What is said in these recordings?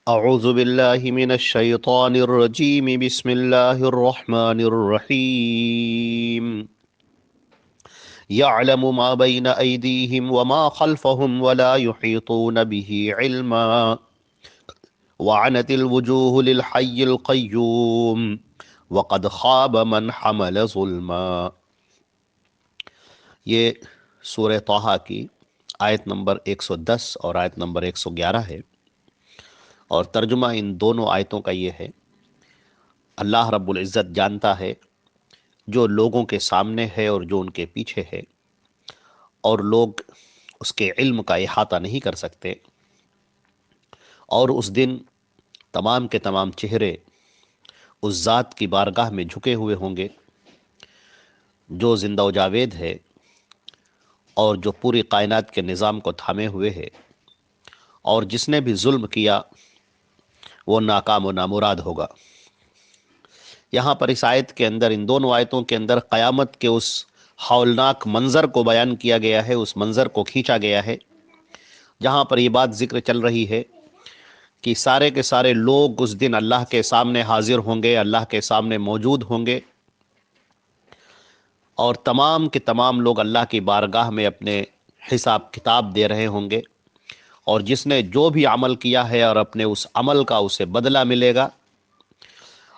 اعوذ باللہ من الشیطان الرجیم بسم اللہ الرحمن الرحیم یعلم ما بین ایدیہم وما خلفہم ولا یحیطون به علما وعنت الوجوہ للحی القیوم وقد خاب من حمل ظلما۔ یہ سورہ طٰہٰ کی آیت نمبر 110 اور آیت نمبر 111 ہے، اور ترجمہ ان دونوں آیتوں کا یہ ہے: اللہ رب العزت جانتا ہے جو لوگوں کے سامنے ہے اور جو ان کے پیچھے ہے، اور لوگ اس کے علم کا احاطہ نہیں کر سکتے، اور اس دن تمام کے تمام چہرے اس ذات کی بارگاہ میں جھکے ہوئے ہوں گے جو زندہ و جاوید ہے اور جو پوری کائنات کے نظام کو تھامے ہوئے ہے، اور جس نے بھی ظلم کیا وہ ناکام و نامراد ہوگا۔ یہاں پر اس آیت کے اندر، ان دونوں آیتوں کے اندر، قیامت کے اس ہولناک منظر کو بیان کیا گیا ہے، اس منظر کو کھینچا گیا ہے جہاں پر یہ بات ذکر چل رہی ہے کہ سارے کے سارے لوگ اس دن اللہ کے سامنے حاضر ہوں گے، اللہ کے سامنے موجود ہوں گے، اور تمام کے تمام لوگ اللہ کی بارگاہ میں اپنے حساب کتاب دے رہے ہوں گے، اور جس نے جو بھی عمل کیا ہے اور اپنے اس عمل کا اسے بدلہ ملے گا۔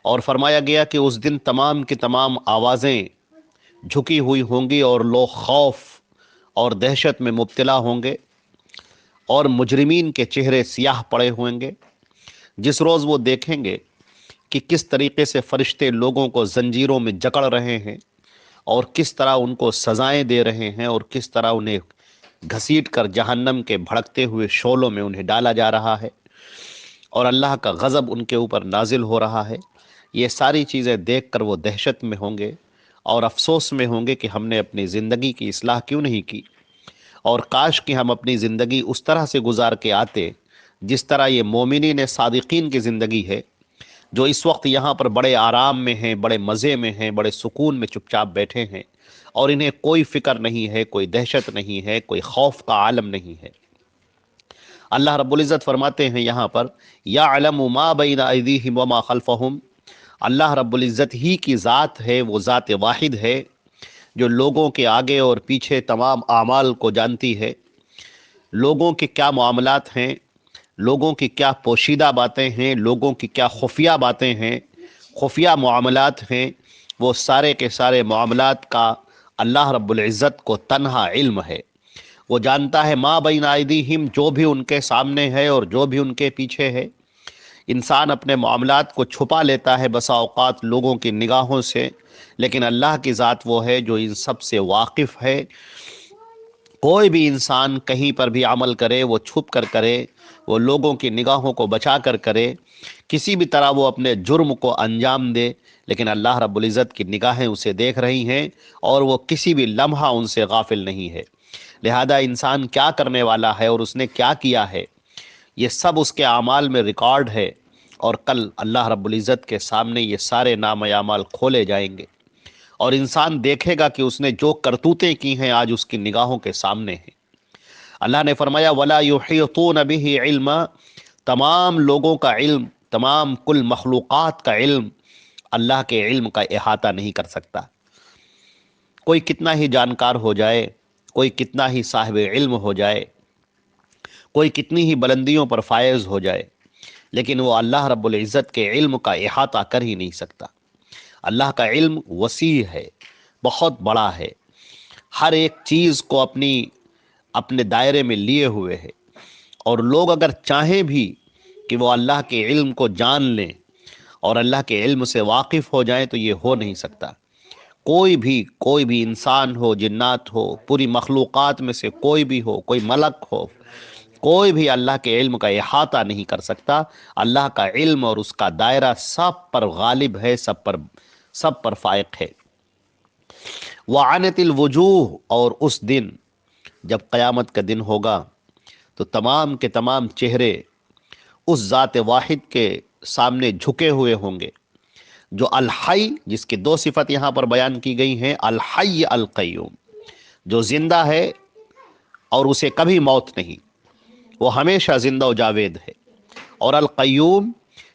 اور فرمایا گیا کہ اس دن تمام کی تمام آوازیں جھکی ہوئی ہوں گی اور لوگ خوف اور دہشت میں مبتلا ہوں گے، اور مجرمین کے چہرے سیاہ پڑے ہوئیں گے جس روز وہ دیکھیں گے کہ کس طریقے سے فرشتے لوگوں کو زنجیروں میں جکڑ رہے ہیں، اور کس طرح ان کو سزائیں دے رہے ہیں، اور کس طرح انہیں گھسیٹ کر جہنم کے بھڑکتے ہوئے شعلوں میں انہیں ڈالا جا رہا ہے، اور اللہ کا غضب ان کے اوپر نازل ہو رہا ہے۔ یہ ساری چیزیں دیکھ کر وہ دہشت میں ہوں گے اور افسوس میں ہوں گے کہ ہم نے اپنی زندگی کی اصلاح کیوں نہیں کی، اور کاش کہ ہم اپنی زندگی اس طرح سے گزار کے آتے جس طرح یہ مومنین صادقین کی زندگی ہے، جو اس وقت یہاں پر بڑے آرام میں ہیں، بڑے مزے میں ہیں، بڑے سکون میں چپ چاپ بیٹھے ہیں، اور انہیں کوئی فکر نہیں ہے، کوئی دہشت نہیں ہے، کوئی خوف کا عالم نہیں ہے۔ اللہ رب العزت فرماتے ہیں یہاں پر: یعلم ما بین ایدیہم وما خلفہم۔ اللہ رب العزت ہی کی ذات ہے، وہ ذات واحد ہے جو لوگوں کے آگے اور پیچھے تمام اعمال کو جانتی ہے، لوگوں کے کیا معاملات ہیں، لوگوں کی کیا پوشیدہ باتیں ہیں، لوگوں کی کیا خفیہ باتیں ہیں، خفیہ معاملات ہیں، وہ سارے کے سارے معاملات کا اللہ رب العزت کو تنہا علم ہے۔ وہ جانتا ہے ما بین ایدیہم، جو بھی ان کے سامنے ہے اور جو بھی ان کے پیچھے ہے۔ انسان اپنے معاملات کو چھپا لیتا ہے بسا اوقات لوگوں کی نگاہوں سے، لیکن اللہ کی ذات وہ ہے جو ان سب سے واقف ہے۔ کوئی بھی انسان کہیں پر بھی عمل کرے، وہ چھپ کر کرے، وہ لوگوں کی نگاہوں کو بچا کر کرے، کسی بھی طرح وہ اپنے جرم کو انجام دے، لیکن اللہ رب العزت کی نگاہیں اسے دیکھ رہی ہیں، اور وہ کسی بھی لمحہ ان سے غافل نہیں ہے۔ لہذا انسان کیا کرنے والا ہے اور اس نے کیا کیا ہے، یہ سب اس کے اعمال میں ریکارڈ ہے، اور کل اللہ رب العزت کے سامنے یہ سارے نام اعمال کھولے جائیں گے، اور انسان دیکھے گا کہ اس نے جو کرتوتیں کی ہیں آج اس کی نگاہوں کے سامنے ہیں۔ اللہ نے فرمایا وَلَا يُحِيطُونَ بِهِ عِلْمًا، تمام لوگوں کا علم، تمام کل مخلوقات کا علم اللہ کے علم کا احاطہ نہیں کر سکتا۔ کوئی کتنا ہی جانکار ہو جائے، کوئی کتنا ہی صاحب علم ہو جائے، کوئی کتنی ہی بلندیوں پر فائز ہو جائے، لیکن وہ اللہ رب العزت کے علم کا احاطہ کر ہی نہیں سکتا۔ اللہ کا علم وسیع ہے، بہت بڑا ہے، ہر ایک چیز کو اپنے دائرے میں لیے ہوئے ہے، اور لوگ اگر چاہیں بھی کہ وہ اللہ کے علم کو جان لیں اور اللہ کے علم سے واقف ہو جائیں تو یہ ہو نہیں سکتا۔ کوئی بھی انسان ہو، جنات ہو، پوری مخلوقات میں سے کوئی بھی ہو، کوئی ملک ہو، کوئی بھی اللہ کے علم کا احاطہ نہیں کر سکتا۔ اللہ کا علم اور اس کا دائرہ سب پر غالب ہے، سب پر فائق ہے۔ وعنت الوجوہ، اور اس دن جب قیامت کا دن ہوگا تو تمام کے تمام چہرے اس ذات واحد کے سامنے جھکے ہوئے ہوں گے جو الحی، جس کی دو صفت یہاں پر بیان کی گئی ہیں، الحی القیوم، جو زندہ ہے اور اسے کبھی موت نہیں، وہ ہمیشہ زندہ و جاوید ہے، اور القیوم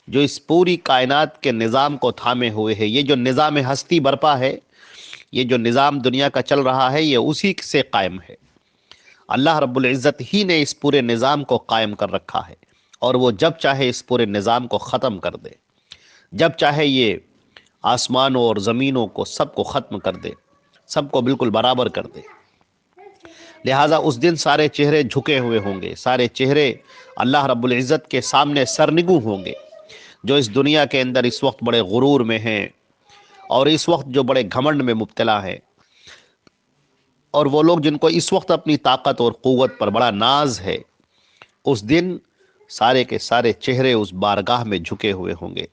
جو اس پوری کائنات کے نظام کو تھامے ہوئے ہے۔ یہ جو نظام ہستی برپا ہے، یہ جو نظام دنیا کا چل رہا ہے، یہ اسی سے قائم ہے۔ اللہ رب العزت ہی نے اس پورے نظام کو قائم کر رکھا ہے، اور وہ جب چاہے اس پورے نظام کو ختم کر دے، جب چاہے یہ آسمانوں اور زمینوں کو سب کو ختم کر دے، سب کو بالکل برابر کر دے۔ لہٰذا اس دن سارے چہرے جھکے ہوئے ہوں گے، سارے چہرے اللہ رب العزت کے سامنے سرنگوں ہوں گے۔ جو اس دنیا کے اندر اس وقت بڑے غرور میں ہیں، اور اس وقت جو بڑے گھمنڈ میں مبتلا ہیں، اور وہ لوگ جن کو اس وقت اپنی طاقت اور قوت پر بڑا ناز ہے، اس دن سارے کے سارے چہرے اس بارگاہ میں جھکے ہوئے ہوں گے،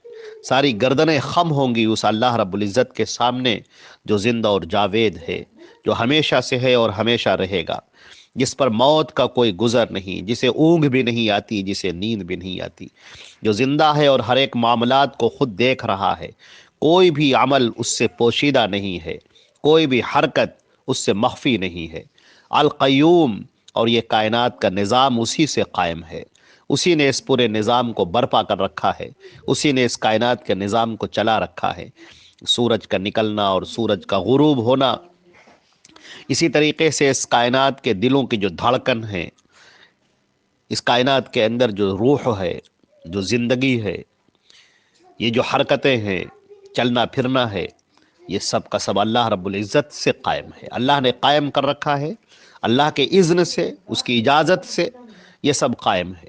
ساری گردنیں خم ہوں گی اس اللہ رب العزت کے سامنے، جو زندہ اور جاوید ہے، جو ہمیشہ سے ہے اور ہمیشہ رہے گا، جس پر موت کا کوئی گزر نہیں، جسے اونگ بھی نہیں آتی، جسے نیند بھی نہیں آتی، جو زندہ ہے اور ہر ایک معاملات کو خود دیکھ رہا ہے، کوئی بھی عمل اس سے پوشیدہ نہیں ہے، کوئی بھی حرکت اس سے مخفی نہیں ہے۔ القیوم، اور یہ کائنات کا نظام اسی سے قائم ہے، اسی نے اس پورے نظام کو برپا کر رکھا ہے، اسی نے اس کائنات کے نظام کو چلا رکھا ہے۔ سورج کا نکلنا اور سورج کا غروب ہونا، اسی طریقے سے اس کائنات کے دلوں کی جو دھڑکن ہے، اس کائنات کے اندر جو روح ہے، جو زندگی ہے، یہ جو حرکتیں ہیں، چلنا پھرنا ہے، یہ سب کا سب اللہ رب العزت سے قائم ہے، اللہ نے قائم کر رکھا ہے، اللہ کے اذن سے، اس کی اجازت سے یہ سب قائم ہے۔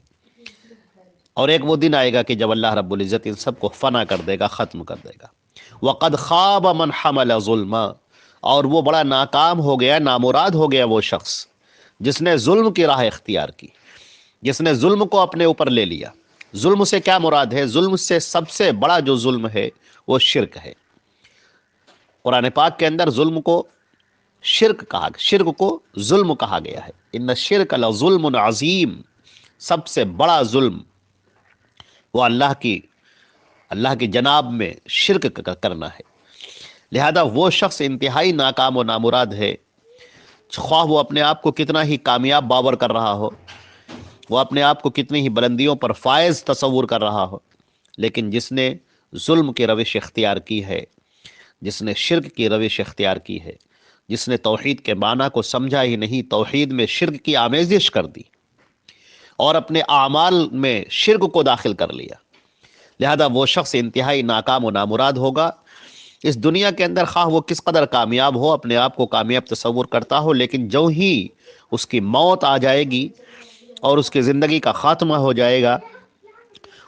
اور ایک وہ دن آئے گا کہ جب اللہ رب العزت ان سب کو فنا کر دے گا، ختم کر دے گا۔ وَقَدْ خَابَ مَنْ حَمَلَ ظُلْمًا، اور وہ بڑا ناکام ہو گیا، نامراد ہو گیا وہ شخص جس نے ظلم کی راہ اختیار کی، جس نے ظلم کو اپنے اوپر لے لیا۔ ظلم سے کیا مراد ہے؟ ظلم سے سب سے بڑا جو ظلم ہے وہ شرک ہے۔ قرآن پاک کے اندر ظلم کو شرک کو ظلم کہا گیا ہے۔ ان الشرک لظلم عظیم، سب سے بڑا ظلم وہ اللہ کی جناب میں شرک کرنا ہے۔ لہذا وہ شخص انتہائی ناکام و نامراد ہے، خواہ وہ اپنے آپ کو کتنا ہی کامیاب باور کر رہا ہو، وہ اپنے آپ کو کتنی ہی بلندیوں پر فائز تصور کر رہا ہو، لیکن جس نے ظلم کی روش اختیار کی ہے، جس نے شرک کی روش اختیار کی ہے، جس نے توحید کے معنی کو سمجھا ہی نہیں، توحید میں شرک کی آمیزش کر دی اور اپنے اعمال میں شرک کو داخل کر لیا، لہذا وہ شخص انتہائی ناکام و نامراد ہوگا۔ اس دنیا کے اندر خواہ وہ کس قدر کامیاب ہو، اپنے آپ کو کامیاب تصور کرتا ہو، لیکن جو ہی اس کی موت آ جائے گی اور اس کی زندگی کا خاتمہ ہو جائے گا،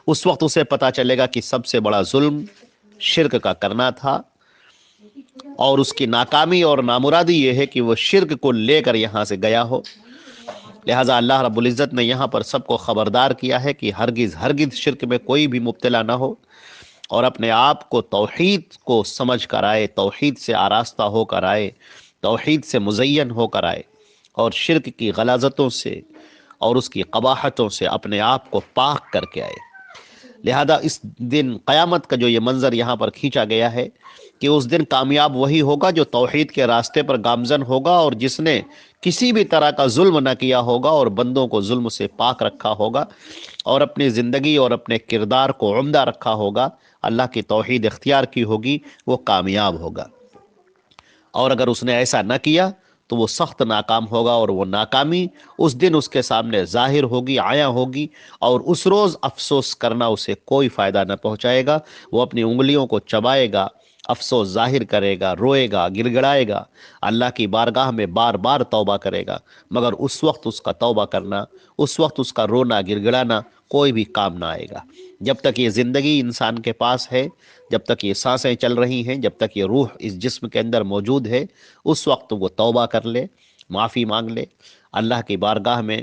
اس وقت اسے پتا چلے گا کہ سب سے بڑا ظلم شرک کا کرنا تھا، اور اس کی ناکامی اور نامرادی یہ ہے کہ وہ شرک کو لے کر یہاں سے گیا ہو۔ لہٰذا اللہ رب العزت نے یہاں پر سب کو خبردار کیا ہے کہ ہرگز شرک میں کوئی بھی مبتلا نہ ہو، اور اپنے آپ کو توحید کو سمجھ کر آئے، توحید سے آراستہ ہو کر آئے، توحید سے مزین ہو کر آئے، اور شرک کی غلاظتوں سے اور اس کی قباحتوں سے اپنے آپ کو پاک کر کے آئے۔ لہذا اس دن قیامت کا جو یہ منظر یہاں پر کھینچا گیا ہے کہ اس دن کامیاب وہی ہوگا جو توحید کے راستے پر گامزن ہوگا، اور جس نے کسی بھی طرح کا ظلم نہ کیا ہوگا اور بندوں کو ظلم سے پاک رکھا ہوگا، اور اپنی زندگی اور اپنے کردار کو عمدہ رکھا ہوگا، اللہ کی توحید اختیار کی ہوگی، وہ کامیاب ہوگا۔ اور اگر اس نے ایسا نہ کیا تو وہ سخت ناکام ہوگا، اور وہ ناکامی اس دن اس کے سامنے ظاہر ہوگی، عیاں ہوگی، اور اس روز افسوس کرنا اسے کوئی فائدہ نہ پہنچائے گا۔ وہ اپنی انگلیوں کو چبائے گا، افسوس ظاہر کرے گا، روئے گا، گڑ گڑائے گا، اللہ کی بارگاہ میں بار بار توبہ کرے گا، مگر اس وقت اس کا توبہ کرنا، اس وقت اس کا رونا گڑ گڑانا کوئی بھی کام نہ آئے گا۔ جب تک یہ زندگی انسان کے پاس ہے، جب تک یہ سانسیں چل رہی ہیں، جب تک یہ روح اس جسم کے اندر موجود ہے، اس وقت وہ توبہ کر لے، معافی مانگ لے، اللہ کی بارگاہ میں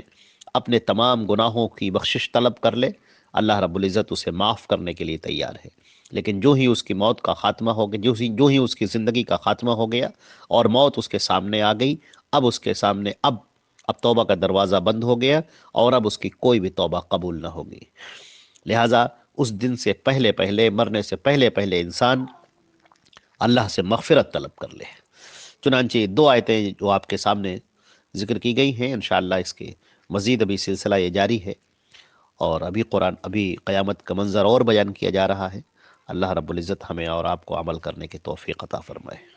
اپنے تمام گناہوں کی بخشش طلب کر لے، اللہ رب العزت اسے معاف کرنے کے لیے تیار ہے۔ لیکن جو ہی اس کی موت کا خاتمہ ہو گیا، جو ہی اس کی زندگی کا خاتمہ ہو گیا اور موت اس کے سامنے آ گئی، اب اس کے سامنے اب توبہ کا دروازہ بند ہو گیا، اور اب اس کی کوئی بھی توبہ قبول نہ ہوگی۔ لہٰذا اس دن سے پہلے مرنے سے پہلے انسان اللہ سے مغفرت طلب کر لے۔ چنانچہ دو آیتیں جو آپ کے سامنے ذکر کی گئی ہیں، انشاءاللہ اس کے مزید ابھی سلسلہ یہ جاری ہے، اور ابھی قیامت کا منظر اور بیان کیا جا رہا ہے۔ اللہ رب العزت ہمیں اور آپ کو عمل کرنے کی توفیق عطا فرمائے۔